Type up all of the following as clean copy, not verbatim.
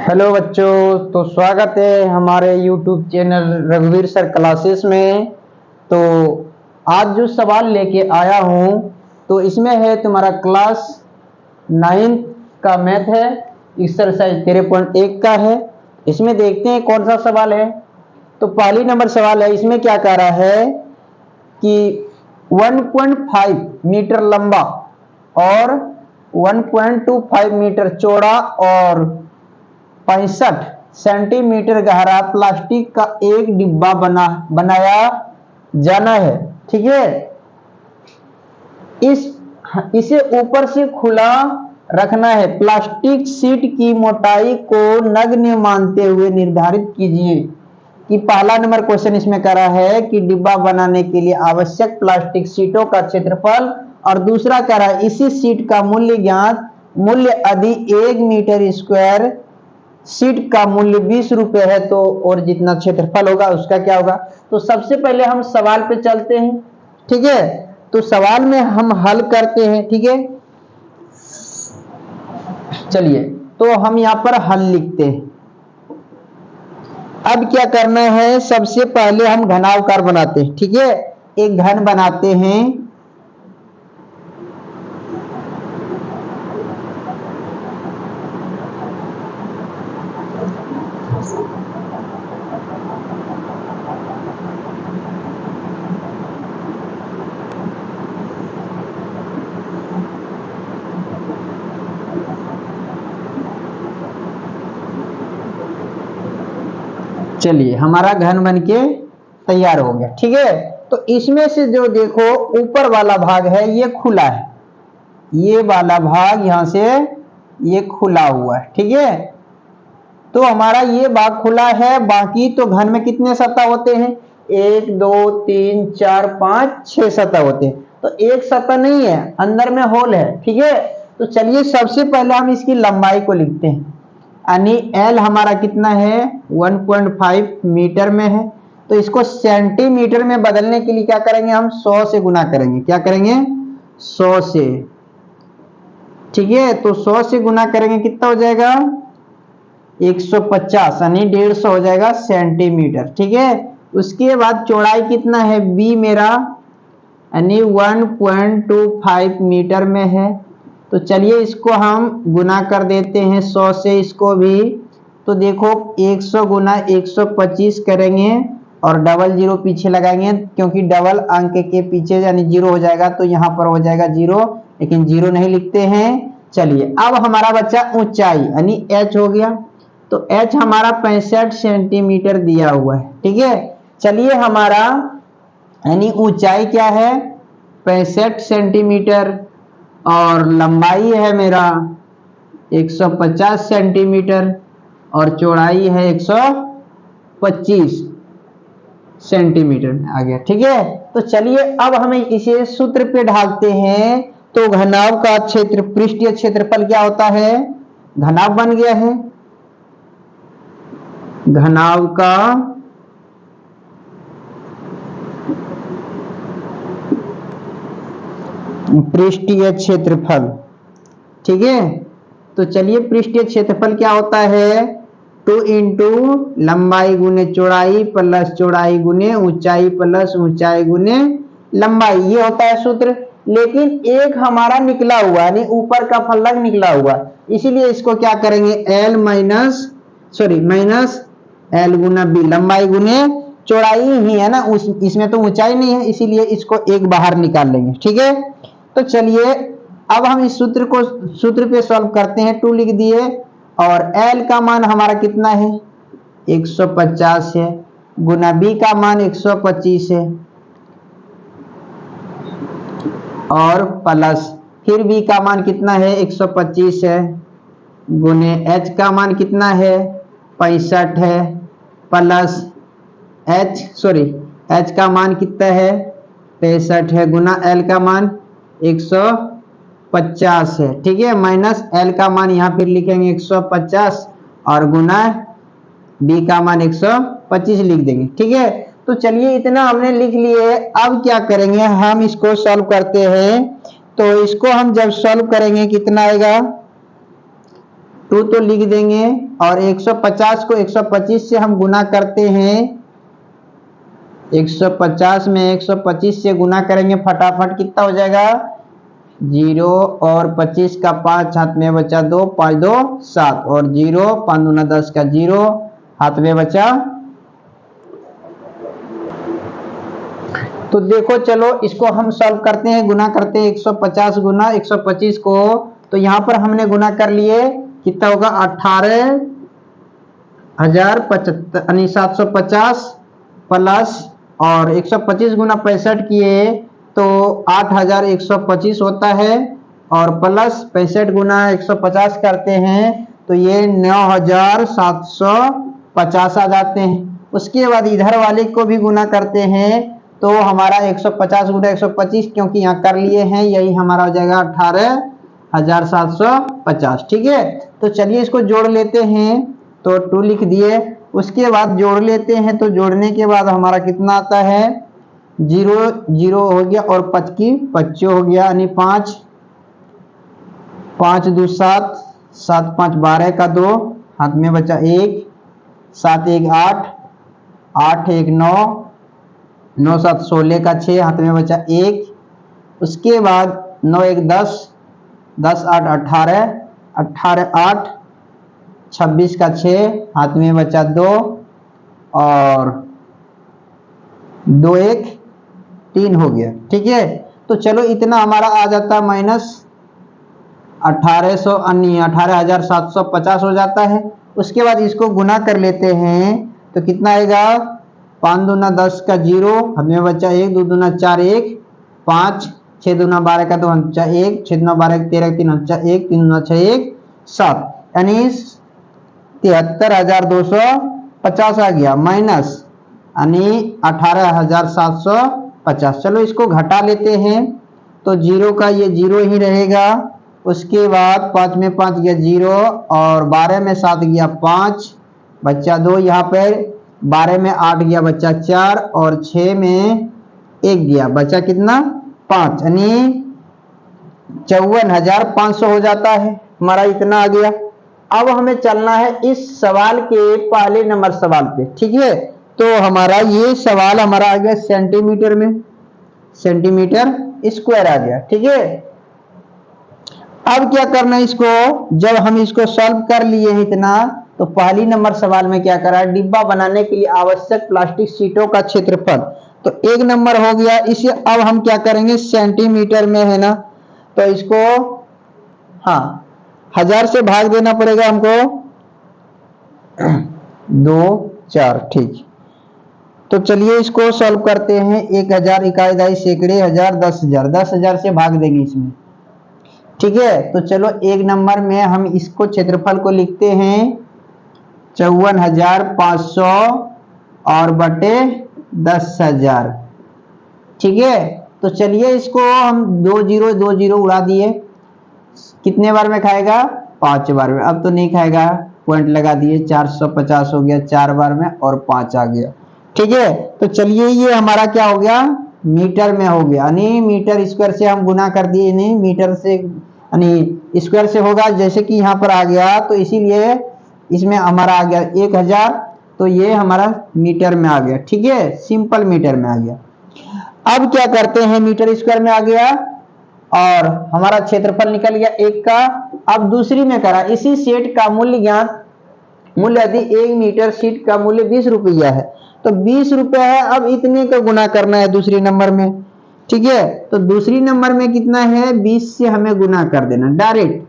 Hello बच्चों, तो स्वागत है हमारे YouTube चैनल रघुवीर सर क्लासेस में। तो आज जो सवाल लेके आया हूँ तो इसमें है तुम्हारा क्लास 9 का मैथ है, एक्सरसाइज 13.1 का है। इसमें देखते हैं कौन सा सवाल है। तो पहली नंबर सवाल है, इसमें क्या कह रहा है कि 1.5 मीटर लंबा और 1.25 मीटर चौड़ा और 65 सेंटीमीटर गहरा प्लास्टिक का एक डिब्बा बनाया जाना है। ठीक है, इसे ऊपर से खुला रखना है। प्लास्टिक शीट की मोटाई को नगण्य मानते हुए निर्धारित कीजिए कि पहला नंबर क्वेश्चन इसमें करा है कि डिब्बा बनाने के लिए आवश्यक प्लास्टिक शीटों का क्षेत्रफल, और दूसरा कह रहा है इसी शीट का मूल्य ज्ञात, मूल्य यदि 1 मीटर स्क्वायर शीट का मूल्य 20 रुपए है तो और जितना क्षेत्रफल होगा उसका क्या होगा। तो सबसे पहले हम सवाल पे चलते हैं। ठीक है, तो सवाल में हम हल करते हैं। ठीक है, चलिए तो हम यहाँ पर हल लिखते हैं। अब क्या करना है, सबसे पहले हम घनावकार बनाते हैं। ठीक है, एक घन बनाते हैं। चलिए हमारा घन बन के तैयार हो गया। ठीक है, तो इसमें से जो देखो ऊपर वाला भाग है ये खुला है, ये वाला भाग यहां से ये खुला हुआ है। ठीक है, तो हमारा ये भाग खुला है। बाकी तो घन में कितने सतह होते हैं, 1 2 3 4 5 6 सतह होते हैं। तो एक सतह नहीं है, अंदर में होल है। ठीक है, तो चलिए सबसे पहले हम इसकी लंबाई को लिखते हैं। यानी L हमारा कितना है, 1.5 मीटर में है। तो इसको सेंटीमीटर में बदलने के लिए क्या करेंगे, हम 100 से गुना करेंगे। क्या करेंगे, 100 से। ठीक है, तो 100 से गुना करेंगे कितना हो जाएगा, 150, यानी 150 हो जाएगा सेंटीमीटर। ठीक है, उसके बाद चौड़ाई कितना है, B मेरा यानी 1.25 मीटर में है। तो चलिए इसको हम गुना कर देते हैं 100 से इसको भी। तो देखो 100 गुना 125 करेंगे और डबल जीरो पीछे लगाएंगे, क्योंकि डबल अंक के पीछे यानी जीरो हो जाएगा, तो यहाँ पर हो जाएगा जीरो, लेकिन जीरो नहीं लिखते हैं। चलिए अब हमारा बच्चा ऊंचाई यानी h हो गया। तो h हमारा 65 सेंटीमीटर दिया हुआ है। ठीक है, चलिए हमारा यानी ऊंचाई क्या है, 65 सेंटीमीटर, और लंबाई है मेरा 150 सेंटीमीटर, और चौड़ाई है 125 सेंटीमीटर आ गया। ठीक है, तो चलिए अब हमें इसे सूत्र पे ढालते हैं। तो घनाभ का क्षेत्र, पृष्ठीय क्षेत्रफल क्या होता है, घनाभ बन गया है। घनाभ का पृष्ठीय क्षेत्रफल। ठीक है, तो चलिए पृष्ठीय क्षेत्रफल क्या होता है, 2 इंटू लंबाई गुने चौड़ाई प्लस चौड़ाई गुने ऊंचाई प्लस ऊंचाई गुने लंबाई, ये होता है सूत्र। लेकिन एक हमारा निकला हुआ यानी ऊपर का फलक निकला हुआ, इसीलिए इसको क्या करेंगे, माइनस एल गुना बी, लंबाई गुने चौड़ाई ही है ना, इसमें तो ऊंचाई नहीं है, इसीलिए इसको एक बाहर निकाल लेंगे। ठीक है, तो चलिए अब हम इस सूत्र पे सॉल्व करते हैं। 2 लिख दिए, और L का मान हमारा कितना है, 150 है, गुना B का मान 125 है, और प्लस फिर B का मान कितना है, 125 है, गुने H का मान कितना है, 65 है, प्लस H का मान कितना है, 65 है, गुना L का मान 150 है। ठीक है, माइनस L का मान यहाँ फिर लिखेंगे 150, और गुना B का मान 125 लिख देंगे। ठीक है, तो चलिए इतना हमने लिख लिए। अब क्या करेंगे, हम इसको सॉल्व करते हैं। तो इसको हम जब सॉल्व करेंगे कितना आएगा, 2 2 तो लिख देंगे और 150 को 125 से हम गुना करते हैं। 150 में 125 से गुना करेंगे फटाफट, कितना हो जाएगा 0 और 25 का 5 हाथ में बचा 2, 5 2 7 और 0, 5 दूना 10 का 0 हाथ में बचा। तो देखो चलो इसको हम सॉल्व करते हैं, गुना करते हैं 150 गुना 125 को। तो यहाँ पर हमने गुना कर लिए, कितना होगा 18,075 प्लस और 125 गुना 65 किए तो 8,125 होता है और प्लस 65 गुना 150 करते हैं तो ये 9,750 आ जाते हैं। उसके बाद इधर वाले को भी गुना करते हैं तो हमारा 150 गुना 125 क्योंकि यहाँ कर लिए हैं, यही हमारा हो जाएगा 18,750। ठीक है, तो चलिए इसको जोड़ लेते हैं। तो 2 लिख दिए, उसके बाद जोड़ लेते हैं। तो जोड़ने के बाद हमारा कितना आता है 0 0 हो गया और 5 की 25 हो गया, यानी 5 5 2 7 7 5 12 का 2 हाथ में बचा 1, 7 1 8 8 1 9 9 7 16 का 6 हाथ में बचा 1। उसके बाद 9 1 10 10 8 18 18 8 26 का 6 हाथ में बचा 2 और 2 1 3 हो गया। ठीक है, तो चलो इतना हमारा आ जाता माइनस 18,750 हो जाता है। उसके बाद इसको गुना कर लेते हैं तो कितना आएगा 5 दूना 10 का 0 हमें बचा 1, 2 दूना 4 1 5 6 दूना 12 का 2 बचा 1 6 दूना 12 13 3 बचा 1 3 दूना 6 1 7, यानी 73,250 आ गया माइनस यानी 18,750। चलो इसको घटा लेते हैं तो 0 का ये 0 ही रहेगा। उसके बाद 5 में 5 गया 0 और 12 में 7 गया 5 बच्चा 2, यहाँ पर 12 में 8 गया बच्चा 4 और 6 में 1 गया बच्चा कितना 5, यानी 54,500 हो जाता है हमारा, इतना आ गया। अब हमें चलना है इस सवाल के पहले नंबर सवाल पे। ठीक है, तो हमारा ये सवाल हमारा आ गया सेंटीमीटर में, सेंटीमीटर स्क्वायर आ गया। ठीक है, अब क्या करना है इसको, जब हम इसको सॉल्व कर लिए हैं इतना, तो पहली नंबर सवाल में क्या करा है डिब्बा बनाने के लिए आवश्यक प्लास्टिक शीटों का क्षेत्रफल। तो 1 नंबर हो गया, इसे अब हम क्या करेंगे सेंटीमीटर में है ना, तो इसको हाँ 1000 से भाग देना पड़ेगा हमको 2 4। ठीक, तो चलिए इसको सॉल्व करते हैं। 1000 इकाई दाई सैकड़े हजार 10,000 10,000 से भाग देंगे इसमें। ठीक है, तो चलो 1 नंबर में हम इसको क्षेत्रफल को लिखते हैं 54,500 और बटे 10,000। ठीक है, तो चलिए इसको हम 2 0 उड़ा दिए, कितने बार में खाएगा 5 बार में, अब तो नहीं खाएगा, पॉइंट लगा दिए 450 हो गया 4 बार में और 5 आ गया। ठीक है, तो चलिए ये हमारा क्या हो गया मीटर में हो गया, यानी मीटर स्क्वायर से हम गुना कर दिए, नहीं मीटर से यानी स्क्वायर से होगा, जैसे कि यहाँ पर आ गया तो इसीलिए इसमें हमारा आ गया 1000, तो ये हमारा मीटर में आ गया। ठीक है, सिंपल मीटर में आ गया। अब क्या करते हैं मीटर स्क्वायर में आ गया और हमारा क्षेत्रफल निकल गया 1 का। अब दूसरी में करा इसी सेट का मूल्य ज्ञात, मूल्य यदि 1 मीटर शीट का मूल्य 20 रुपया है तो 20 रुपया है, अब इतने का गुना करना है दूसरी नंबर में। ठीक है, तो दूसरी नंबर में कितना है 20 से हमें गुना कर देना डायरेक्ट,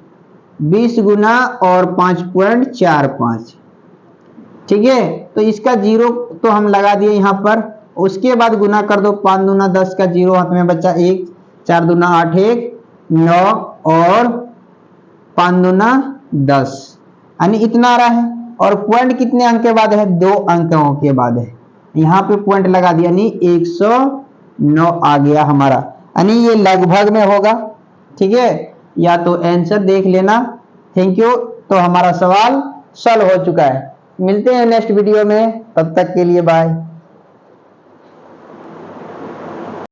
20 गुना और 5.45। ठीक है, तो इसका 0 तो हम लगा दिए यहाँ पर, उसके बाद गुना कर दो 5 दूना 10 का 0 हाथ में बचा 1 4 दूना 8 1 9 और 5 दूना 10, यानी इतना आ रहा है। और पॉइंट कितने अंक के बाद है 2 अंकों के बाद है, यहाँ पे पॉइंट लगा दिया, यानी 109 आ गया हमारा, यानी ये लगभग में होगा। ठीक है, या तो आंसर देख लेना। थैंक यू, तो हमारा सवाल सॉल्व हो चुका है। मिलते हैं नेक्स्ट वीडियो में, तब तक के लिए बाय।